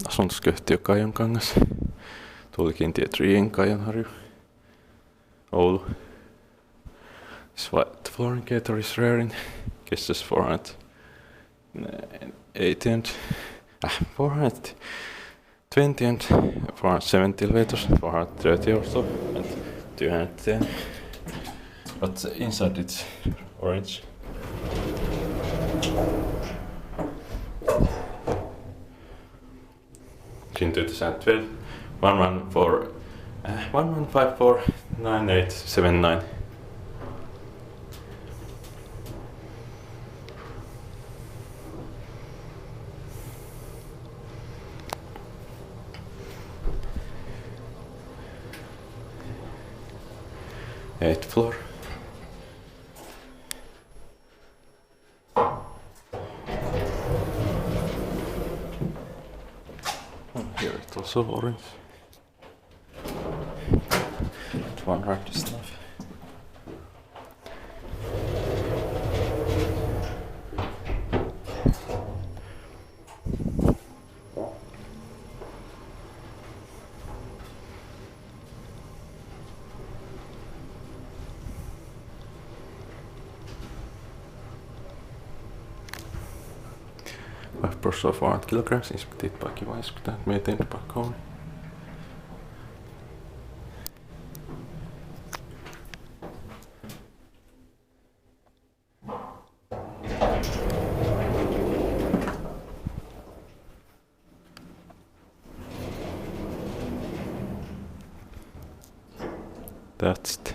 Asuntoskyhtiö Kaijonkangas. Tuulikintie 3 Kaijonharju. Oulu. This white flooring gator is rare in cases 480 and 420 and 470 elevators, 430 or so, and 210. But inside it's orange. In 2012, 11549879. Eighth floor. Here it's also orange. One right is enough. Five per 400 kilograms, inspected by Kone, maintained by Kone. That's it.